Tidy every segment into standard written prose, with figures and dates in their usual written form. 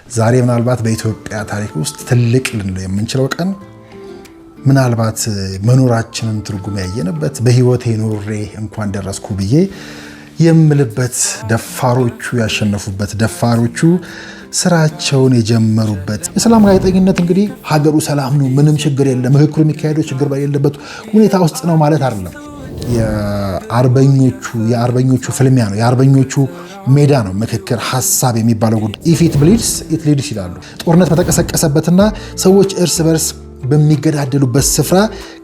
ዛሬ ምናልባት በኢትዮጵያ ታሪክ ውስጥ ትልቅ ልንለው የምንችለው ቀን ምናልባት መኖራችንን ትርጉም ያየንበት በህይወቴ ኖሬ እንኳን ደረስኩ ብዬ የምልበት ደፋሮቹ ያሸነፉበት ደፋሮቹ ስራቸውን የጀመሩበት የሰላም ጋዜጠኝነት እንግዲህ ሀገሩ ሰላም ነው፣ ምንም ችግር የለም፣ ምክክሩ የሚካሄደው ችግር በሌለበት ሁኔታ ውስጥ ነው ማለት አይደለም። የአርበኞቹ ፍልሚያ ነው፣ የአርበኞቹ ሜዳ ነው ምክክር ሐሳብ የሚባለው ጉዳይ። ኢፍ ኢት ብሊድስ ኢት ሊድስ ይላሉ። ጦርነት በተቀሰቀሰበትና ሰዎች እርስ በርስ በሚገዳደሉበት ስፍራ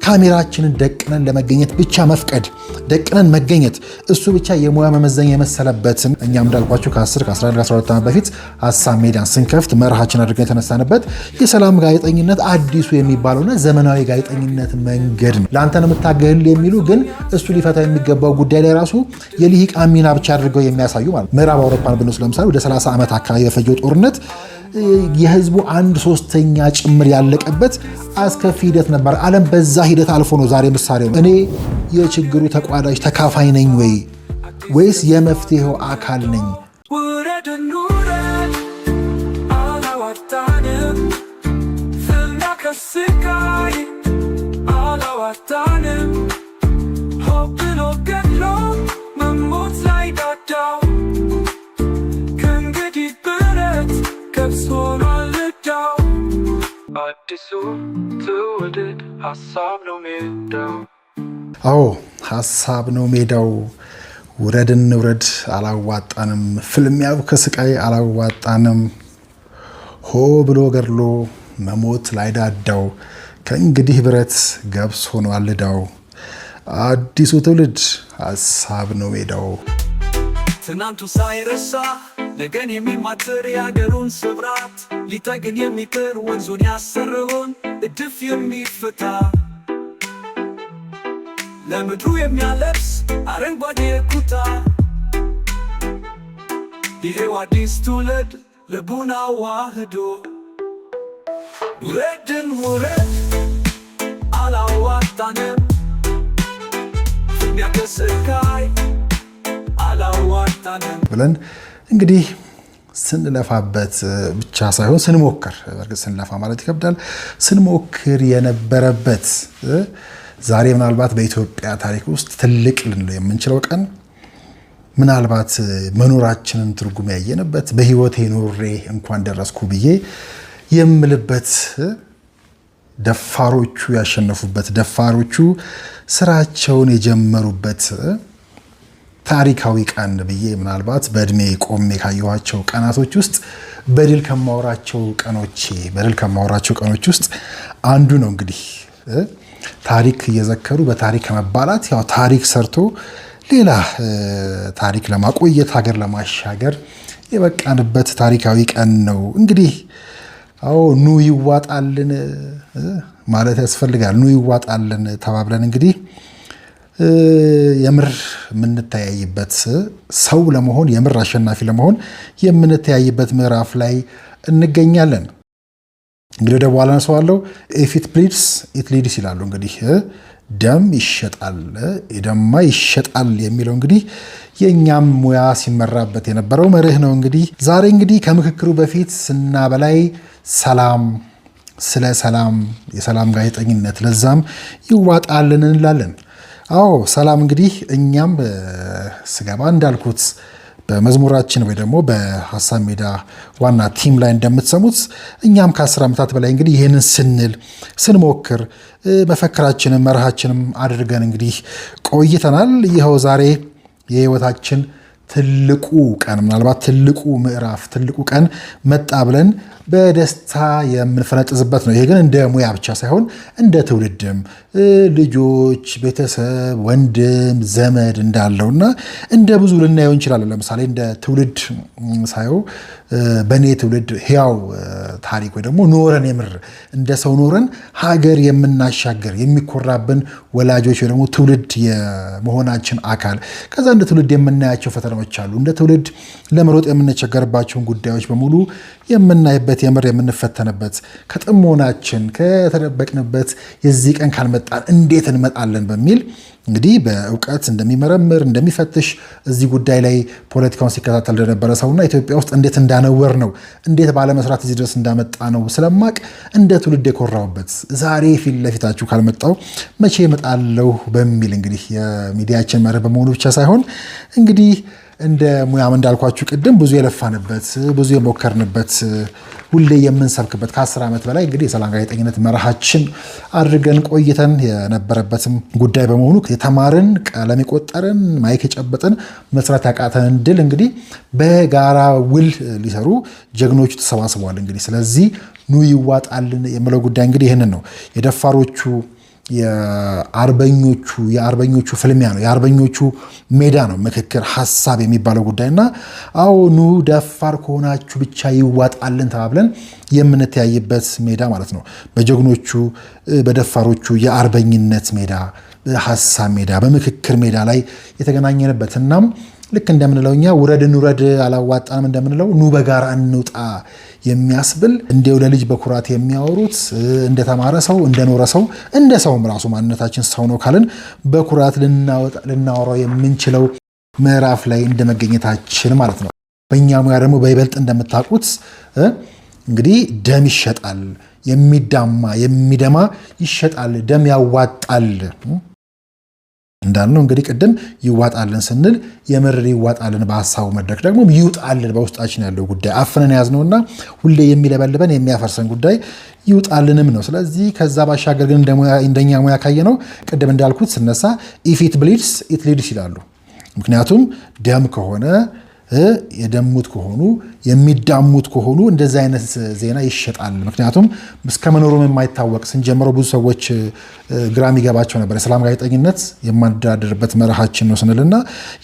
ካሜራችንን ደቅነን ለመገኘት ብቻ መፍቀድ፣ ደቅነን መገኘት እሱ ብቻ የሙያ መመዘኛ የመሰለበትን እኛም እንዳልኳችሁ ከ10 ከ11 ከ12 ዓመት በፊት ሐሳብ ሜዳን ስንከፍት መርሃችን አድርገን የተነሳንበት የሰላም ጋዜጠኝነት አዲሱ የሚባለውና ዘመናዊ ጋዜጠኝነት መንገድ ነው። ለአንተን የምታገል የሚሉ ግን እሱ ሊፈታ የሚገባው ጉዳይ ላይ ራሱ የልሂቃን ሚና ብቻ አድርገው የሚያሳዩ ማለት። ምዕራብ አውሮፓን ብንወስድ ለምሳሌ ወደ 30 ዓመት አካባቢ በፈጀው ጦርነት የህዝቡ 1/3 ጭምር ያለቀበት አስከፊ ሂደት ነበር። ዓለም በዛ ሂደት አልፎ ነው ዛሬ ምሳሌው እኔ የችግሩ ተቋዳሽ ተካፋይ ነኝ ወይስ የመፍትሄው አካል ነኝ? አዎ ሐሳብ ነው ሜዳው። ውረድ እንውረድ አላዋጣንም፣ ፍልሚያው ከስቃይ አላዋጣንም። ሆ ብሎ ገድሎ መሞት ላይዳዳው ከእንግዲህ ብረት ገብስ ሆኗል ዕዳው። አዲሱ ትውልድ ሐሳብ ነው ሜዳው። ትናንቱ ሳይረሳ ነገን የሚማትር የአገሩን ስብራት ሊጠግን የሚጥር ወንዙን ያሰረውን እድፍ የሚፈታ ለምድሩ የሚያለብስ አረንጓዴ ኩታ ይሄው አዲስ ትውልድ ልቡን አዋህዶ ውረድን ውረድ አላዋጣንም ፍልሚያ ከስቃይ አላዋጣንም ብለን እንግዲህ ስንለፋበት ብቻ ሳይሆን ስንሞክር፣ በርግጥ ስንለፋ ማለት ይከብዳል፣ ስንሞክር የነበረበት ዛሬ ምናልባት በኢትዮጵያ ታሪክ ውስጥ ትልቅ ልንለው የምንችለው ቀን ምናልባት መኖራችንን ትርጉም ያየንበት በህይወቴ ኖሬ እንኳን ደረስኩ ብዬ የምልበት ደፋሮቹ ያሸነፉበት ደፋሮቹ ስራቸውን የጀመሩበት ታሪካዊ ቀን ብዬ ምናልባት በእድሜ ቆሜ ካየኋቸው ቀናቶች ውስጥ በድል ከማወራቸው ቀኖች ውስጥ አንዱ ነው። እንግዲህ ታሪክ እየዘከሩ በታሪክ ከመባላት ያው ታሪክ ሰርቶ ሌላ ታሪክ ለማቆየት ሀገር ለማሻገር የበቃንበት ታሪካዊ ቀን ነው። እንግዲህ አዎ ኑ ይዋጣልን ማለት ያስፈልጋል። ኑ ይዋጣልን ተባብለን እንግዲህ የምር የምንተያይበት ሰው ለመሆን የምር አሸናፊ ለመሆን የምንተያይበት ምዕራፍ ላይ እንገኛለን። እንግዲህ ወደ በኋላ ነሰዋለው ኢፍ ኢት ብሊድስ ኢት ሊድስ ይላሉ። እንግዲህ ደም ይሸጣል የደማ ይሸጣል የሚለው እንግዲህ የኛም ሙያ ሲመራበት የነበረው መርህ ነው። እንግዲህ ዛሬ እንግዲህ ከምክክሩ በፊት እና በላይ ሰላም፣ ስለ ሰላም፣ የሰላም ጋዜጠኝነት ለዛም ይዋጣልን እንላለን። አዎ ሰላም እንግዲህ እኛም ስገባ እንዳልኩት በመዝሙራችን ወይ ደግሞ በሐሳብ ሜዳ ዋና ቲም ላይ እንደምትሰሙት እኛም ከ10 ዓመታት በላይ እንግዲህ ይህንን ስንሞክር መፈክራችንም መርሃችንም አድርገን እንግዲህ ቆይተናል። ይኸው ዛሬ የህይወታችን ትልቁ ቀን ምናልባት ትልቁ ምዕራፍ ትልቁ ቀን መጣ ብለን በደስታ የምንፈነጥዝበት ነው። ይሄ ግን እንደ ሙያ ብቻ ሳይሆን እንደ ትውልድም ልጆች፣ ቤተሰብ፣ ወንድም ዘመድ እንዳለውና እንደ ብዙ ልናየው እንችላለን። ለምሳሌ እንደ ትውልድ ሳየው በእኔ ትውልድ ህያው ታሪክ ወይ ደግሞ ኖረን የምር እንደ ሰው ኖረን ሀገር የምናሻገር የሚኮራብን ወላጆች ወይ ደግሞ ትውልድ የመሆናችን አካል ከዛ እንደ ትውልድ የምናያቸው ፈተናዎች አሉ። እንደ ትውልድ ለመሮጥ የምንቸገርባቸውን ጉዳዮች በሙሉ የምናይበት የምር የምንፈተንበት ከጥሞናችን ከተደበቅንበት የዚህ ቀን ካልመጣን እንዴት እንመጣለን በሚል እንግዲህ በእውቀት እንደሚመረምር እንደሚፈትሽ እዚህ ጉዳይ ላይ ፖለቲካውን ሲከታተል እንደነበረ ሰውና ኢትዮጵያ ውስጥ እንዴት እንዳነወር ነው እንዴት ባለመስራት እዚህ ድረስ እንዳመጣ ነው ስለማቅ እንደ ትውልድ የኮራውበት ዛሬ ፊት ለፊታችሁ ካልመጣው መቼ እመጣለሁ በሚል እንግዲህ የሚዲያችን መርህ በመሆኑ ብቻ ሳይሆን እንግዲህ እንደ ሙያም እንዳልኳችሁ ቅድም ብዙ የለፋንበት ብዙ የሞከርንበት ሁሌ የምንሰብክበት ከ10 ዓመት በላይ እንግዲህ የሰላም ጋዜጠኝነት መርሃችን አድርገን ቆይተን የነበረበትም ጉዳይ በመሆኑ የተማርን ቀለም የቆጠርን ማይክ የጨበጥን መስራት ያቃተን ድል እንግዲህ በጋራ ውል ሊሰሩ ጀግኖቹ ተሰባስበዋል። እንግዲህ ስለዚህ ኑ ይዋጣልን የምለው ጉዳይ እንግዲህ ይህንን ነው። የደፋሮቹ የአርበኞቹ ፍልሚያ ነው። የአርበኞቹ ሜዳ ነው ምክክር ሀሳብ የሚባለው ጉዳይና አዎ ኑ ደፋር ከሆናችሁ ብቻ ይዋጣልን ተባብለን የምንተያይበት ሜዳ ማለት ነው። በጀግኖቹ በደፋሮቹ የአርበኝነት ሜዳ፣ በሀሳብ ሜዳ፣ በምክክር ሜዳ ላይ የተገናኘንበት እናም ልክ እንደምንለው እኛ ውረድ እንውረድ አላዋጣንም እንደምንለው ኑ በጋራ እንውጣ የሚያስብል እንዲው ለልጅ በኩራት የሚያወሩት እንደተማረ ሰው እንደኖረ ሰው እንደ ሰውም ራሱ ማንነታችን ሰው ነው ካልን በኩራት ልናወራው የምንችለው ምዕራፍ ላይ እንደመገኘታችን ማለት ነው። በእኛ ሙያ ደግሞ በይበልጥ እንደምታውቁት እንግዲህ ደም ይሸጣል፣ የሚደማ ይሸጣል፣ ደም ያዋጣል እንዳልነው እንግዲህ ቅድም ይዋጣልን ስንል የምር ይዋጣልን በሐሳቡ መድረክ ደግሞ ይውጣልን በውስጣችን ያለው ጉዳይ አፍነን ያዝነውና ሁሌ የሚለበልበን የሚያፈርሰን ጉዳይ ይውጣልንም ነው። ስለዚህ ከዛ ባሻገር ግን እንደኛ ሙያ ካየነው ቅድም እንዳልኩት ስነሳ ኢፍ ኢት ብሊድስ ኢት ሊድስ ይላሉ። ምክንያቱም ደም ከሆነ የደሙት ከሆኑ የሚዳሙት ከሆኑ እንደዚህ አይነት ዜና ይሸጣል። ምክንያቱም እስከ መኖሩም የማይታወቅ ስንጀምረው ብዙ ሰዎች ግራም ይገባቸው ነበር። የሰላም ጋዜጠኝነት የማንደራደርበት መርሃችን ነው ስንልና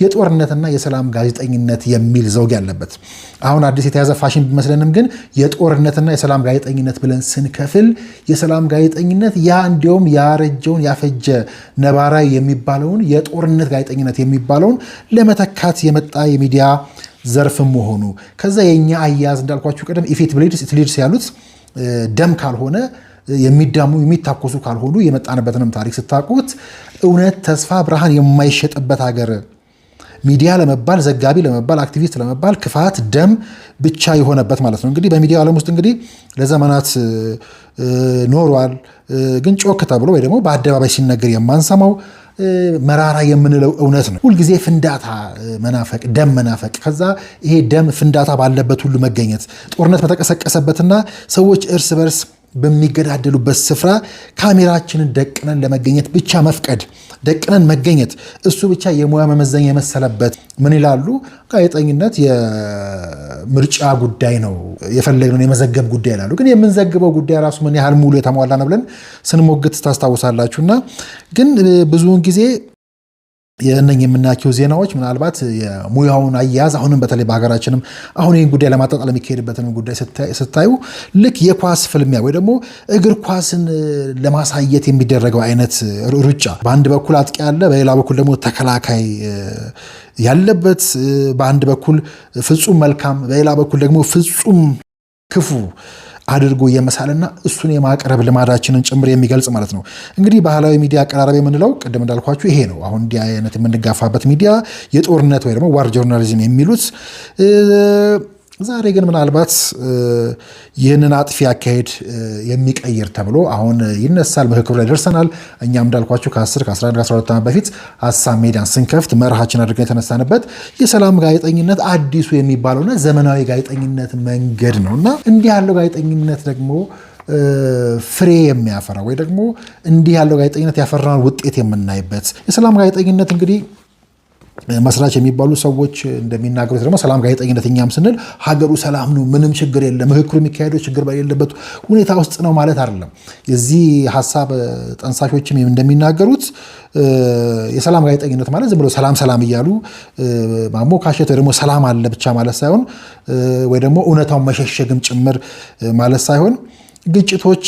የጦርነትና የሰላም ጋዜጠኝነት የሚል ዘውግ ያለበት አሁን አዲስ የተያዘ ፋሽን ቢመስለንም ግን የጦርነትና የሰላም ጋዜጠኝነት ብለን ስንከፍል የሰላም ጋዜጠኝነት ያ እንዲያውም ያረጀውን ያፈጀ ነባራዊ የሚባለውን የጦርነት ጋዜጠኝነት የሚባለውን ለመተካት የመጣ የሚዲያ ዘርፍም መሆኑ ከዛ የኛ አያያዝ እንዳልኳችሁ ቀደም ኢፍ ኢት ብሊድስ ኢት ሊድስ ያሉት ደም ካልሆነ የሚዳሙ የሚታኮሱ ካልሆኑ የመጣንበትንም ታሪክ ስታውቁት እውነት ተስፋ ብርሃን የማይሸጥበት ሀገር ሚዲያ ለመባል ዘጋቢ ለመባል አክቲቪስት ለመባል ክፋት ደም ብቻ የሆነበት ማለት ነው። እንግዲህ በሚዲያ ዓለም ውስጥ እንግዲህ ለዘመናት ኖሯል። ግን ጮክ ተብሎ ወይ ደግሞ በአደባባይ ሲነገር የማንሰማው መራራ የምንለው እውነት ነው። ሁልጊዜ ፍንዳታ መናፈቅ፣ ደም መናፈቅ፣ ከዛ ይሄ ደም ፍንዳታ ባለበት ሁሉ መገኘት፣ ጦርነት በተቀሰቀሰበትና ሰዎች እርስ በርስ በሚገዳደሉበት ስፍራ ካሜራችንን ደቅነን ለመገኘት ብቻ መፍቀድ፣ ደቅነን መገኘት እሱ ብቻ የሙያ መመዘኛ የመሰለበት ምን ይላሉ? ጋዜጠኝነት የምርጫ ጉዳይ ነው፣ የፈለግነውን የመዘገብ ጉዳይ ይላሉ። ግን የምንዘግበው ጉዳይ ራሱ ምን ያህል ሙሉ የተሟላ ነው ብለን ስንሞግት ታስታውሳላችሁና ግን ብዙውን ጊዜ የእነኝ የምናያቸው ዜናዎች ምናልባት የሙያውን አያያዝ አሁንም በተለይ በሀገራችንም አሁን ይህን ጉዳይ ለማጣጣል የሚካሄድበትን ጉዳይ ስታዩ ልክ የኳስ ፍልሚያ ወይ ደግሞ እግር ኳስን ለማሳየት የሚደረገው አይነት ሩጫ፣ በአንድ በኩል አጥቂ ያለ፣ በሌላ በኩል ደግሞ ተከላካይ ያለበት፣ በአንድ በኩል ፍጹም መልካም፣ በሌላ በኩል ደግሞ ፍጹም ክፉ አድርጎ የመሳልና እሱን የማቅረብ ልማዳችንን ጭምር የሚገልጽ ማለት ነው። እንግዲህ ባህላዊ ሚዲያ አቀራረብ የምንለው ቅድም እንዳልኳችሁ ይሄ ነው። አሁን እንዲህ አይነት የምንጋፋበት ሚዲያ የጦርነት ወይ ደግሞ ዋር ጆርናሊዝም የሚሉት ዛሬ ግን ምናልባት ይህንን አጥፊ አካሄድ የሚቀይር ተብሎ አሁን ይነሳል። ምክክሩ ላይ ደርሰናል። እኛም እንዳልኳችሁ ከ10 ከ11 ከ12 ዓመት በፊት ሀሳብ ሜዳን ስንከፍት መርሃችን አድርገን የተነሳንበት የሰላም ጋዜጠኝነት አዲሱ የሚባለውና ዘመናዊ ጋዜጠኝነት መንገድ ነው እና እንዲህ ያለው ጋዜጠኝነት ደግሞ ፍሬ የሚያፈራ ወይ ደግሞ እንዲህ ያለው ጋዜጠኝነት ያፈራውን ውጤት የምናይበት የሰላም ጋዜጠኝነት እንግዲህ መስራች የሚባሉ ሰዎች እንደሚናገሩት ደግሞ ሰላም ጋዜጠኝነት እኛም ስንል ሀገሩ ሰላም ነው፣ ምንም ችግር የለም፣ ምክክሩ የሚካሄደው ችግር በሌለበት ሁኔታ ውስጥ ነው ማለት አይደለም። የዚህ ሀሳብ ጠንሳሾችም እንደሚናገሩት የሰላም ጋዜጠኝነት ማለት ዝም ብሎ ሰላም ሰላም እያሉ ማሞካሸት ወይ ደግሞ ሰላም አለ ብቻ ማለት ሳይሆን ወይ ደግሞ እውነታውን መሸሸግም ጭምር ማለት ሳይሆን ግጭቶች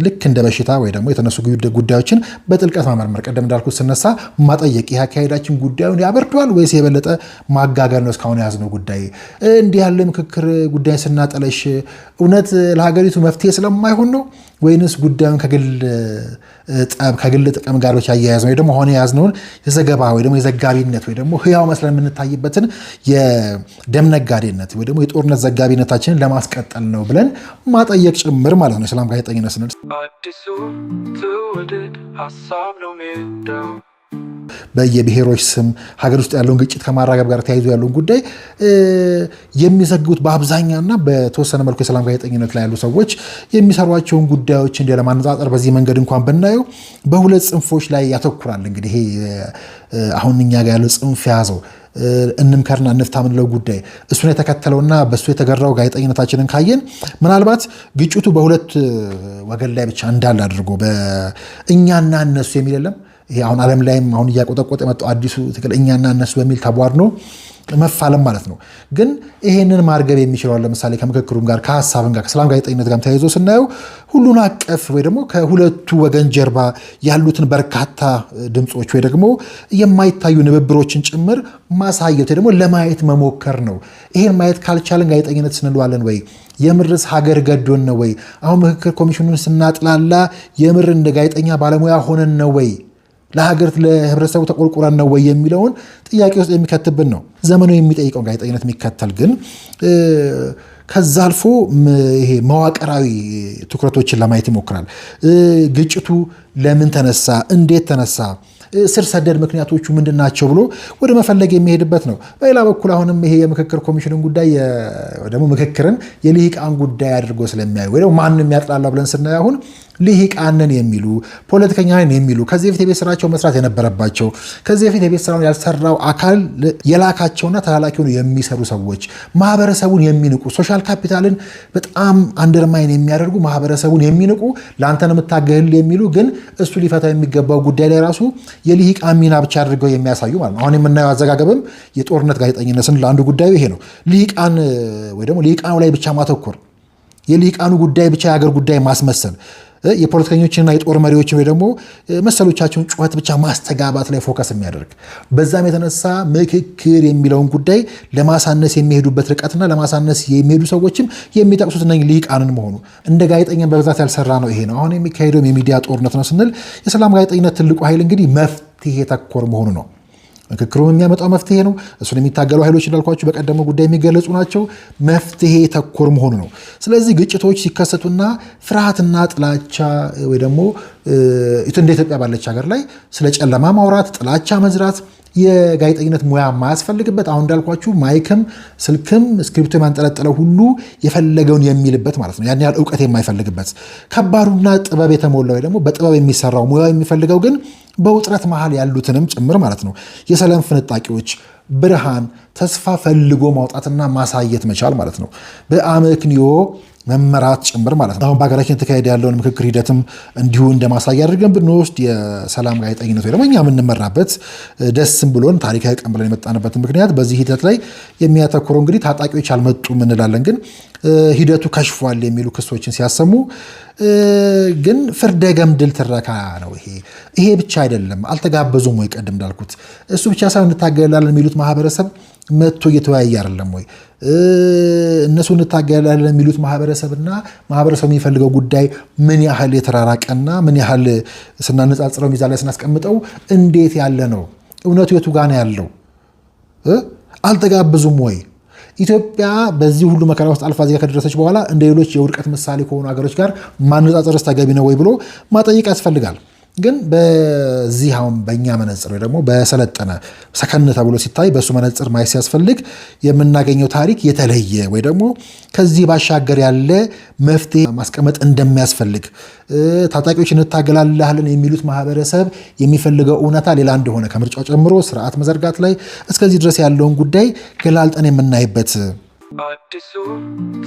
ልክ እንደ በሽታ ወይ ደግሞ የተነሱ ጉዳዮችን በጥልቀት ማመርመር፣ ቀደም እንዳልኩት ስነሳ ማጠየቅ፣ ይህ አካሄዳችን ጉዳዩን ያበርደዋል ወይስ የበለጠ ማጋገል ነው እስካሁን የያዝነው ጉዳይ? እንዲህ ያለ ምክክር ጉዳይ ስናጠለሽ እውነት ለሀገሪቱ መፍትሄ ስለማይሆን ነው ወይንስ ጉዳዩን ከግል ጥቅም ጋር ብቻ አያያዝነው ወይ ደግሞ ሆነ የያዝነውን የዘገባ ወይ ደግሞ የዘጋቢነት ወይ ደግሞ ህያው መስለን የምንታይበትን የደም ነጋዴነት ወይ ደግሞ የጦርነት ዘጋቢነታችንን ለማስቀጠል ነው ብለን ማጠየቅ ጭምር ማለት ነው። የሰላም ጋዜጠኝነት ስንል አዲሱ ትውልድ ሀሳብ ነው ሜዳው። በየብሔሮች ስም ሀገር ውስጥ ያለውን ግጭት ከማራገብ ጋር ተያይዞ ያለውን ጉዳይ የሚዘግቡት በአብዛኛና በተወሰነ መልኩ የሰላም ጋዜጠኝነት ላይ ያሉ ሰዎች የሚሰሯቸውን ጉዳዮች እንደ ለማነጻጸር በዚህ መንገድ እንኳን ብናየው በሁለት ጽንፎች ላይ ያተኩራል። እንግዲህ ይሄ አሁን እኛ ጋር ያለው ጽንፍ የያዘው እንምከርና እንፍታ ምንለው ጉዳይ እሱን የተከተለውና በሱ የተገራው ጋዜጠኝነታችንን ካየን ምናልባት ግጭቱ በሁለት ወገን ላይ ብቻ እንዳለ አድርጎ በእኛና እነሱ የሚል የለም። ይሄ አሁን ዓለም ላይም አሁን እያቆጠቆጠ የመጣው አዲሱ ትክክል እኛና እነሱ በሚል ተቧድኖ መፋለም ማለት ነው። ግን ይሄንን ማርገብ የሚችለው ለምሳሌ ከምክክሩም ጋር ከሀሳብም ጋር ከሰላም ጋዜጠኝነት ጋር ተያይዞ ስናየው ሁሉን አቀፍ ወይ ደግሞ ከሁለቱ ወገን ጀርባ ያሉትን በርካታ ድምጾች ወይ ደግሞ የማይታዩ ንብብሮችን ጭምር ማሳየት ወይ ደግሞ ለማየት መሞከር ነው። ይሄን ማየት ካልቻለን ጋዜጠኝነት ስንለዋለን ወይ? የምርስ ሀገር ገዶን ነው ወይ? አሁን ምክክር ኮሚሽኑን ስናጥላላ የምር እንደ ጋዜጠኛ ባለሙያ ሆነን ነው ወይ? ለሀገር ለህብረተሰቡ ተቆርቁረን ነው ወይ የሚለውን ጥያቄ ውስጥ የሚከትብን ነው። ዘመኑ የሚጠይቀው ጋዜጠኝነት የሚከተል ግን ከዛ አልፎ ይሄ መዋቅራዊ ትኩረቶችን ለማየት ይሞክራል። ግጭቱ ለምን ተነሳ፣ እንዴት ተነሳ፣ ስር ሰደድ ምክንያቶቹ ምንድናቸው ብሎ ወደ መፈለግ የሚሄድበት ነው። በሌላ በኩል አሁንም ይሄ የምክክር ኮሚሽንን ጉዳይ ደግሞ ምክክርን የልሂቃን ጉዳይ አድርጎ ስለሚያዩ ወይ ደግሞ ማንም ያጥላላ ብለን ስናይ አሁን ልሂቃንን የሚሉ ፖለቲከኛን የሚሉ ከዚህ በፊት የቤት ስራቸው መስራት የነበረባቸው ከዚህ በፊት የቤት ስራውን ያልሰራው አካል የላካቸውና ተላላኪውን የሚሰሩ ሰዎች ማህበረሰቡን የሚንቁ ሶሻል ካፒታልን በጣም አንደርማይን የሚያደርጉ ማህበረሰቡን የሚንቁ ለአንተ ነው የምታገል የሚሉ ግን እሱ ሊፈታው የሚገባው ጉዳይ ላይ ራሱ የልሂቃን ሚና ብቻ አድርገው የሚያሳዩ ማለት ነው። አሁን የምናየው አዘጋገብም የጦርነት ጋዜጠኝነትን ለአንዱ ጉዳዩ ይሄ ነው። ልሂቃን ወይ ደግሞ ልሂቃኑ ላይ ብቻ ማተኮር፣ የልሂቃኑ ጉዳይ ብቻ የሀገር ጉዳይ ማስመሰል፣ የፖለቲከኞችንና የጦር መሪዎችን ወይ ደግሞ መሰሎቻቸውን ጩኸት ብቻ ማስተጋባት ላይ ፎከስ የሚያደርግ በዛም የተነሳ ምክክር የሚለውን ጉዳይ ለማሳነስ የሚሄዱበት ርቀትና ለማሳነስ የሚሄዱ ሰዎችም የሚጠቅሱት እነ ልሂቃንን መሆኑ እንደ ጋዜጠኛን በብዛት ያልሰራ ነው። ይሄ ነው አሁን የሚካሄደው የሚዲያ ጦርነት ነው ስንል የሰላም ጋዜጠኝነት ትልቁ ኃይል እንግዲህ መፍትሄ ተኮር መሆኑ ነው። ምክክሩ የሚያመጣው መፍትሄ ነው። እሱን የሚታገሉ ኃይሎች እንዳልኳቸው በቀደመው ጉዳይ የሚገለጹ ናቸው። መፍትሄ ተኮር መሆኑ ነው። ስለዚህ ግጭቶች ሲከሰቱና ፍርሃትና ጥላቻ ወይ ደግሞ እንደ ኢትዮጵያ ባለች ሀገር ላይ ስለ ጨለማ ማውራት፣ ጥላቻ መዝራት የጋዜጠኝነት ሙያ የማያስፈልግበት አሁን እንዳልኳችሁ ማይክም ስልክም ስክሪፕቶ የማንጠለጠለው ሁሉ የፈለገውን የሚልበት ማለት ነው። ያን ያህል እውቀት የማይፈልግበት ከባዱና ጥበብ የተሞላ ወይ ደግሞ በጥበብ የሚሰራው ሙያ የሚፈልገው ግን በውጥረት መሃል ያሉትንም ጭምር ማለት ነው የሰላም ፍንጣቂዎች ብርሃን ተስፋ ፈልጎ ማውጣትና ማሳየት መቻል ማለት ነው። በአመክንዮ መመራት ጭምር ማለት ነው። አሁን በሀገራችን የተካሄደ ያለውን ምክክር ሂደትም እንዲሁ እንደማሳያ አድርገን ብንወስድ የሰላም ጋዜጠኝነት ወይ ደግሞ እኛ የምንመራበት ደስም ብሎን ታሪካዊ ቀን ብለን የመጣንበትን ምክንያት በዚህ ሂደት ላይ የሚያተኩረው እንግዲህ ታጣቂዎች አልመጡም እንላለን፣ ግን ሂደቱ ከሽፏል የሚሉ ክሶችን ሲያሰሙ ግን ፍርደ ገምድል ትረካ ነው። ይሄ ብቻ አይደለም። አልተጋበዙም ወይ? ቀደም እንዳልኩት እሱ ብቻ ሳይሆን እንታገላለን የሚሉት ማህበረሰብ መጥቶ እየተወያየ አይደለም ወይ? እነሱ እንታገላለን የሚሉት ማህበረሰብና ማህበረሰቡ የሚፈልገው ጉዳይ ምን ያህል የተራራቀና ምን ያህል ስናነጻጽረው ሚዛን ላይ ስናስቀምጠው እንዴት ያለ ነው? እውነቱ የቱ ጋር ነው ያለው? አልተጋበዙም ወይ? ኢትዮጵያ በዚህ ሁሉ መከራ ውስጥ አልፋ ዚጋ ከደረሰች በኋላ እንደ ሌሎች የውድቀት ምሳሌ ከሆኑ ሀገሮች ጋር ማነጻጸርስ ተገቢ ነው ወይ ብሎ ማጠየቅ ያስፈልጋል። ግን በዚህ አሁን በእኛ መነጽር ወይ ደግሞ በሰለጠነ ሰከን ተብሎ ሲታይ በእሱ መነጽር ማየት ሲያስፈልግ የምናገኘው ታሪክ የተለየ ወይ ደግሞ ከዚህ ባሻገር ያለ መፍትሄ ማስቀመጥ እንደሚያስፈልግ ታጣቂዎች እንታገላለን የሚሉት ማህበረሰብ የሚፈልገው እውነታ ሌላ እንደሆነ ከምርጫው ጨምሮ ስርዓት መዘርጋት ላይ እስከዚህ ድረስ ያለውን ጉዳይ ገላልጠን የምናይበት አዲሱ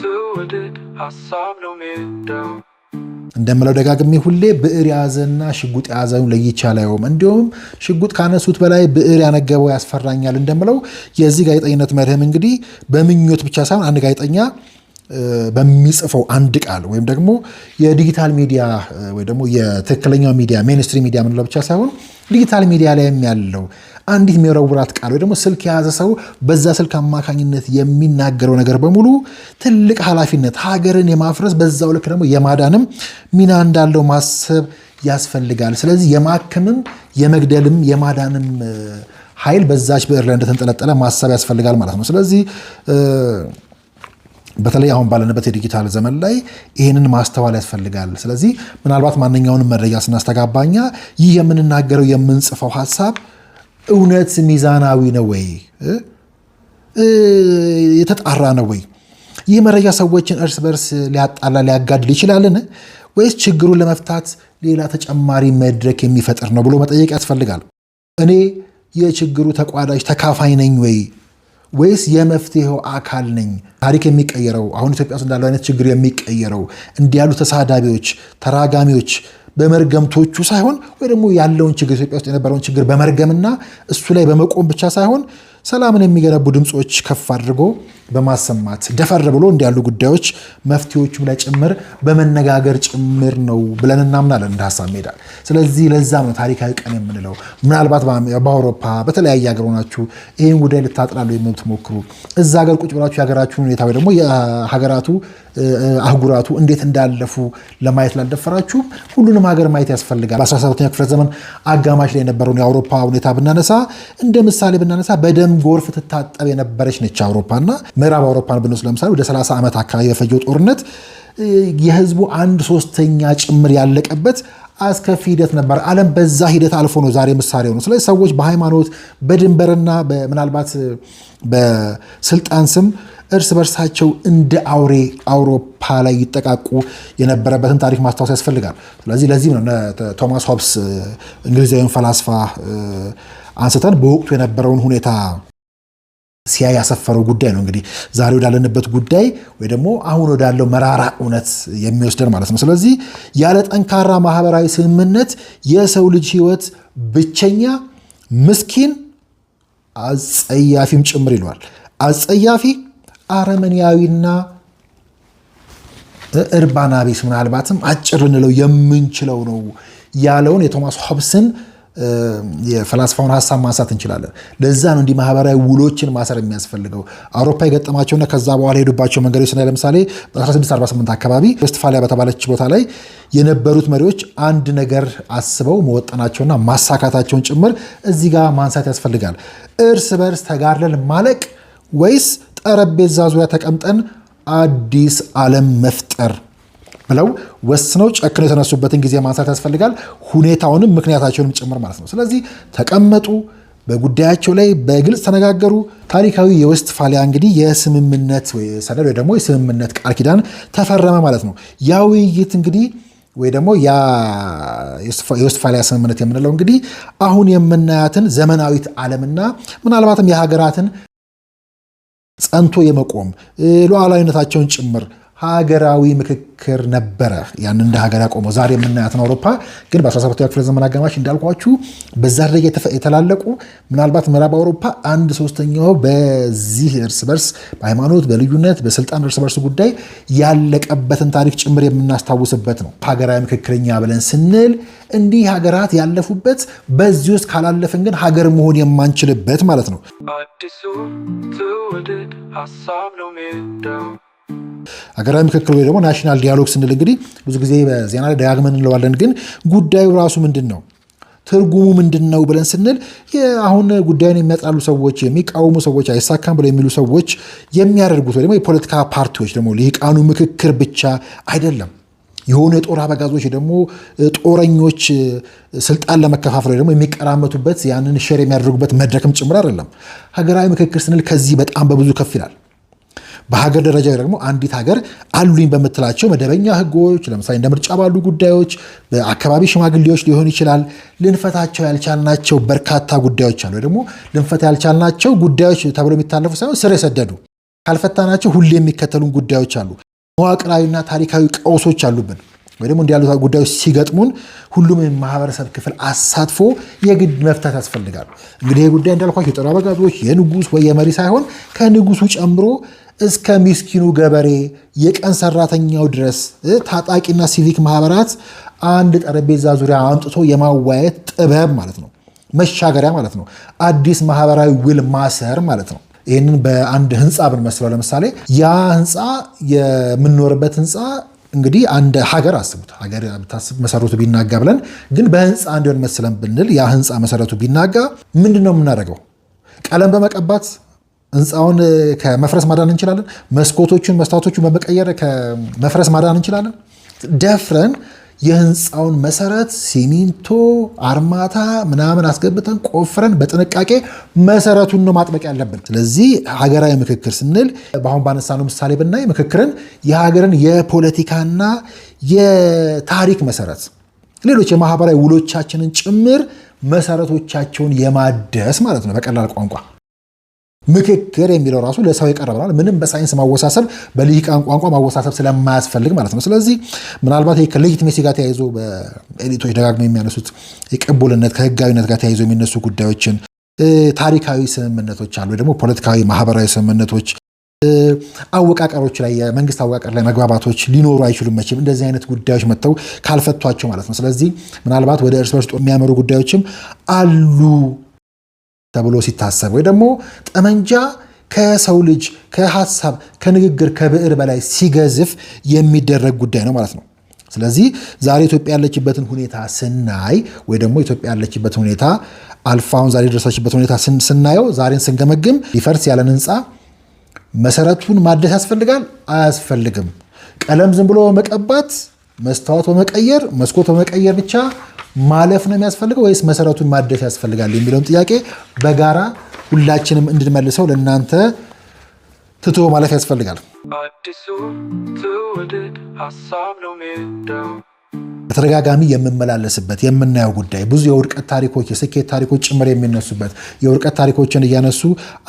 ትውልድ ሀሳብ ነው ሜዳው። እንደምለው ደጋግሜ ሁሌ ብዕር ያዘና ሽጉጥ ያዘውን ለይቼ አላየውም። እንዲሁም ሽጉጥ ካነሱት በላይ ብዕር ያነገበው ያስፈራኛል እንደምለው የዚህ ጋዜጠኝነት መርህም እንግዲህ በምኞት ብቻ ሳይሆን አንድ ጋዜጠኛ በሚጽፈው አንድ ቃል ወይም ደግሞ የዲጂታል ሚዲያ ወይ ደግሞ የትክክለኛው ሚዲያ ሜንስትሪም ሚዲያ ምንለው ብቻ ሳይሆን ዲጂታል ሚዲያ ላይም ያለው አንዲት የሚወረውራት ቃል ወይ ደግሞ ስልክ የያዘ ሰው በዛ ስልክ አማካኝነት የሚናገረው ነገር በሙሉ ትልቅ ኃላፊነት ሀገርን የማፍረስ በዛው ልክ ደግሞ የማዳንም ሚና እንዳለው ማሰብ ያስፈልጋል። ስለዚህ የማከምም የመግደልም የማዳንም ኃይል በዛች ብዕር ላይ እንደተንጠለጠለ ማሰብ ያስፈልጋል ማለት ነው። ስለዚህ በተለይ አሁን ባለንበት የዲጂታል ዘመን ላይ ይህንን ማስተዋል ያስፈልጋል። ስለዚህ ምናልባት ማንኛውንም መረጃ ስናስተጋባኛ ይህ የምንናገረው የምንጽፈው ሀሳብ እውነት ሚዛናዊ ነው ወይ? የተጣራ ነው ወይ? ይህ መረጃ ሰዎችን እርስ በርስ ሊያጣላ ሊያጋድል ይችላልን? ወይስ ችግሩን ለመፍታት ሌላ ተጨማሪ መድረክ የሚፈጥር ነው ብሎ መጠየቅ ያስፈልጋል። እኔ የችግሩ ተቋዳጅ ተካፋይ ነኝ ወይስ የመፍትሄው አካል ነኝ? ታሪክ የሚቀየረው አሁን ኢትዮጵያ ውስጥ እንዳለው አይነት ችግር የሚቀየረው እንዲያሉ ተሳዳቢዎች፣ ተራጋሚዎች በመርገምቶቹ ሳይሆን ወይ ደግሞ ያለውን ችግር ኢትዮጵያ ውስጥ የነበረውን ችግር በመርገምና እሱ ላይ በመቆም ብቻ ሳይሆን ሰላምን የሚገነቡ ድምፆች ከፍ አድርጎ በማሰማት ደፈር ብሎ እንዲያሉ ጉዳዮች መፍትሄዎቹም ላይ ጭምር በመነጋገር ጭምር ነው ብለን እናምናለን እንደ ሀሳብ ሜዳ። ስለዚህ ለዛም ነው ታሪካዊ ቀን የምንለው። ምናልባት በአውሮፓ በተለያየ ሀገር ሆናችሁ ይህን ጉዳይ ልታጥላሉ የምትሞክሩ እዛ ሀገር ቁጭ ብላችሁ የሀገራችሁን ሁኔታ ወይ ደግሞ የሀገራቱ አህጉራቱ እንዴት እንዳለፉ ለማየት ላልደፈራችሁ ሁሉንም ሀገር ማየት ያስፈልጋል። በ17ኛ ክፍለ ዘመን አጋማሽ ላይ የነበረውን የአውሮፓ ሁኔታ ብናነሳ እንደ ምሳሌ ብናነሳ በደም ጎርፍ ትታጠብ የነበረች ነች አውሮፓና ምዕራብ አውሮፓን ብንወስድ ለምሳሌ ወደ 30 ዓመት አካባቢ የፈጀው ጦርነት የህዝቡ 1/3 ጭምር ያለቀበት አስከፊ ሂደት ነበር። ዓለም በዛ ሂደት አልፎ ነው ዛሬ ምሳሌ ነው። ስለዚህ ሰዎች በሃይማኖት በድንበርና ምናልባት በስልጣን ስም እርስ በርሳቸው እንደ አውሬ አውሮፓ ላይ ይጠቃቁ የነበረበትን ታሪክ ማስታወስ ያስፈልጋል። ስለዚህ ለዚህ ነው ቶማስ ሆብስ እንግሊዛዊውን ፈላስፋ አንስተን በወቅቱ የነበረውን ሁኔታ ሲያይ ያሰፈረው ጉዳይ ነው እንግዲህ ዛሬ ወዳለንበት ጉዳይ ወይ ደግሞ አሁን ወዳለው መራራ እውነት የሚወስደን ማለት ነው። ስለዚህ ያለ ጠንካራ ማህበራዊ ስምምነት የሰው ልጅ ህይወት ብቸኛ፣ ምስኪን፣ አጸያፊም ጭምር ይለዋል። አጸያፊ፣ አረመኔያዊና እርባና ቢስ ምናልባትም አጭር ልንለው የምንችለው ነው ያለውን የቶማስ ሆብስን የፈላስፋውን ሀሳብ ማንሳት እንችላለን። ለዛ ነው እንዲህ ማህበራዊ ውሎችን ማሰር የሚያስፈልገው። አውሮፓ የገጠማቸውና ከዛ በኋላ የሄዱባቸው መንገዶች ስናይ ለምሳሌ በ1648 አካባቢ ዌስትፋሊያ በተባለች ቦታ ላይ የነበሩት መሪዎች አንድ ነገር አስበው መወጠናቸውና ማሳካታቸውን ጭምር እዚህ ጋር ማንሳት ያስፈልጋል። እርስ በርስ ተጋድለን ማለቅ ወይስ ጠረጴዛ ዙሪያ ተቀምጠን አዲስ ዓለም መፍጠር ብለው ወስነው ጨክነው የተነሱበትን ጊዜ ማንሳት ያስፈልጋል። ሁኔታውንም ምክንያታቸውንም ጭምር ማለት ነው። ስለዚህ ተቀመጡ፣ በጉዳያቸው ላይ በግልጽ ተነጋገሩ። ታሪካዊ የዌስትፋሊያ እንግዲህ የስምምነት ሰነድ ወይ ደግሞ የስምምነት ቃል ኪዳን ተፈረመ ማለት ነው። ያ ውይይት እንግዲህ ወይ ደግሞ የዌስትፋሊያ ስምምነት የምንለው እንግዲህ አሁን የምናያትን ዘመናዊት ዓለምና ምናልባትም የሀገራትን ጸንቶ የመቆም ሉዓላዊነታቸውን ጭምር ሀገራዊ ምክክር ነበረ። ያን እንደ ሀገር ያቆመው ዛሬ የምናያትን አውሮፓ ግን በ17ኛው ክፍለ ዘመን አጋማሽ እንዳልኳችሁ በዛ ደረጃ የተላለቁ ምናልባት ምዕራብ አውሮፓ 1/3 በዚህ እርስ በርስ በሃይማኖት በልዩነት በስልጣን እርስ በርስ ጉዳይ ያለቀበትን ታሪክ ጭምር የምናስታውስበት ነው። ሀገራዊ ምክክርኛ ብለን ስንል እንዲህ ሀገራት ያለፉበት በዚህ ውስጥ ካላለፍን ግን ሀገር መሆን የማንችልበት ማለት ነው። አዲሱ ትውልድ ሀሳብ ነው ሜዳው። ሀገራዊ ምክክር ወይ ደግሞ ናሽናል ዲያሎግ ስንል እንግዲህ ብዙ ጊዜ በዜና ላይ ደጋግመን እንለዋለን። ግን ጉዳዩ ራሱ ምንድን ነው? ትርጉሙ ምንድን ነው ብለን ስንል አሁን ጉዳዩን የሚያጥላሉ ሰዎች፣ የሚቃወሙ ሰዎች፣ አይሳካም ብለው የሚሉ ሰዎች የሚያደርጉት ወይ ደግሞ የፖለቲካ ፓርቲዎች ደግሞ ልሂቃኑ ምክክር ብቻ አይደለም። የሆኑ የጦር አበጋዞች ደግሞ ጦረኞች ስልጣን ለመከፋፈል ደግሞ የሚቀራመቱበት ያንን ሼር የሚያደርጉበት መድረክም ጭምር አይደለም። ሀገራዊ ምክክር ስንል ከዚህ በጣም በብዙ ከፍ ይላል። በሀገር ደረጃ ደግሞ አንዲት ሀገር አሉኝ በምትላቸው መደበኛ ህጎች፣ ለምሳሌ እንደ ምርጫ ባሉ ጉዳዮች፣ በአካባቢ ሽማግሌዎች ሊሆን ይችላል። ልንፈታቸው ያልቻልናቸው በርካታ ጉዳዮች አሉ። ደግሞ ልንፈታ ያልቻልናቸው ጉዳዮች ተብሎ የሚታለፉ ሳይሆን ስር የሰደዱ ካልፈታናቸው ሁሌ የሚከተሉን ጉዳዮች አሉ። መዋቅራዊና ታሪካዊ ቀውሶች አሉብን ወይ ደግሞ እንዲህ ያሉ ጉዳዮች ሲገጥሙን ሁሉም ማህበረሰብ ክፍል አሳትፎ የግድ መፍታት ያስፈልጋል። እንግዲህ ይህ ጉዳይ እንዳልኳቸው የጦር አበጋዞች የንጉስ ወይ የመሪ ሳይሆን ከንጉሱ ጨምሮ እስከ ሚስኪኑ ገበሬ የቀን ሰራተኛው ድረስ ታጣቂና ሲቪክ ማህበራት አንድ ጠረጴዛ ዙሪያ አምጥቶ የማዋየት ጥበብ ማለት ነው። መሻገሪያ ማለት ነው። አዲስ ማህበራዊ ውል ማሰር ማለት ነው። ይህንን በአንድ ህንፃ ብንመስለው ለምሳሌ ያ ህንፃ የምንኖርበት ህንፃ እንግዲህ አንድ ሀገር አስቡት። ሀገር ብታስብ መሰረቱ ቢናጋ ብለን ግን በህንፃ እንዲሆን መስለን ብንል ያ ህንፃ መሰረቱ ቢናጋ ምንድን ነው የምናደርገው? ቀለም በመቀባት ህንፃውን ከመፍረስ ማዳን እንችላለን። መስኮቶቹን መስታወቶቹን በመቀየር ከመፍረስ ማዳን እንችላለን። ደፍረን የህንፃውን መሰረት ሲሚንቶ፣ አርማታ ምናምን አስገብተን ቆፍረን በጥንቃቄ መሰረቱን ነው ማጥበቅ ያለብን። ስለዚህ ሀገራዊ ምክክር ስንል በአሁን ባነሳነው ምሳሌ ብናይ ምክክርን የሀገርን የፖለቲካና የታሪክ መሰረት፣ ሌሎች የማህበራዊ ውሎቻችንን ጭምር መሰረቶቻቸውን የማደስ ማለት ነው። በቀላል ቋንቋ ምክክር የሚለው ራሱ ለሰው ይቀርባል። ምንም በሳይንስ ማወሳሰብ በልሂቃን ቋንቋ ማወሳሰብ ስለማያስፈልግ ማለት ነው። ስለዚህ ምናልባት ከሌጂቲሜሲ ጋር ተያይዞ በኤሊቶች ደጋግመው የሚያነሱት የቅቡልነት ከህጋዊነት ጋር ተያይዞ የሚነሱ ጉዳዮችን ታሪካዊ ስምምነቶች አሉ፣ ደግሞ ፖለቲካዊ ማህበራዊ ስምምነቶች፣ አወቃቀሮች ላይ የመንግስት አወቃቀር ላይ መግባባቶች ሊኖሩ አይችሉም መቼም እንደዚህ አይነት ጉዳዮች መጥተው ካልፈቷቸው ማለት ነው። ስለዚህ ምናልባት ወደ እርስ በርስ የሚያመሩ ጉዳዮችም አሉ ተብሎ ሲታሰብ ወይ ደግሞ ጠመንጃ ከሰው ልጅ ከሐሳብ ከንግግር ከብዕር በላይ ሲገዝፍ የሚደረግ ጉዳይ ነው ማለት ነው። ስለዚህ ዛሬ ኢትዮጵያ ያለችበትን ሁኔታ ስናይ ወይ ደግሞ ኢትዮጵያ ያለችበትን ሁኔታ አልፋውን ዛሬ ደረሰችበት ሁኔታ ስናየው ዛሬን ስንገመግም ሊፈርስ ያለን ህንፃ መሰረቱን ማደስ ያስፈልጋል አያስፈልግም? ቀለም ዝም ብሎ መቀባት፣ መስታወት በመቀየር መስኮት በመቀየር ብቻ ማለፍ ነው የሚያስፈልገው ወይስ መሰረቱን ማደስ ያስፈልጋል የሚለውን ጥያቄ በጋራ ሁላችንም እንድንመልሰው ለእናንተ ትቶ ማለፍ ያስፈልጋል። አዲሱ ትውልድ ሀሳብ ነው ሜዳው። በተደጋጋሚ የምመላለስበት የምናየው ጉዳይ ብዙ የውድቀት ታሪኮች የስኬት ታሪኮች ጭምር የሚነሱበት የውድቀት ታሪኮችን እያነሱ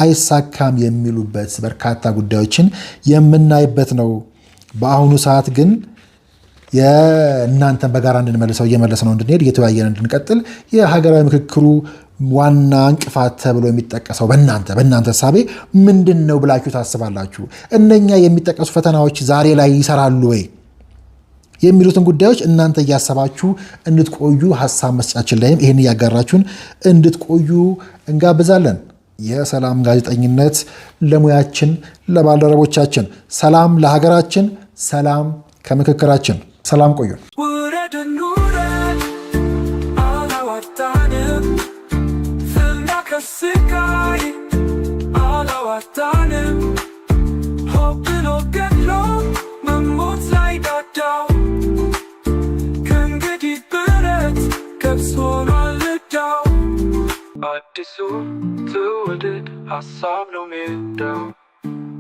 አይሳካም የሚሉበት በርካታ ጉዳዮችን የምናይበት ነው። በአሁኑ ሰዓት ግን የእናንተን በጋራ እንድንመልሰው እየመለስ ነው እንድንሄድ እየተወያየን እንድንቀጥል የሀገራዊ ምክክሩ ዋና እንቅፋት ተብሎ የሚጠቀሰው በእናንተ ሳቤ ምንድን ነው ብላችሁ ታስባላችሁ? እነኛ የሚጠቀሱ ፈተናዎች ዛሬ ላይ ይሰራሉ ወይ የሚሉትን ጉዳዮች እናንተ እያሰባችሁ እንድትቆዩ ሀሳብ መስጫችን ላይም ይህን እያጋራችሁን እንድትቆዩ እንጋብዛለን። የሰላም ጋዜጠኝነት ለሙያችን ለባልደረቦቻችን፣ ሰላም ለሀገራችን፣ ሰላም ከምክክራችን። ሰላም ቆዩ። ውረድን ውረድ አላዋጣንም፣ ፍና ከስቃይ አላዋጣንም፣ ሆብሎ ገድሎ መሞት ላይ ዳዳው ከእንግዲህ ብረት ገብስ ሆኗል ዕዳው። አዲሱ ትውልድ ሀሳብ ነው ሜዳው።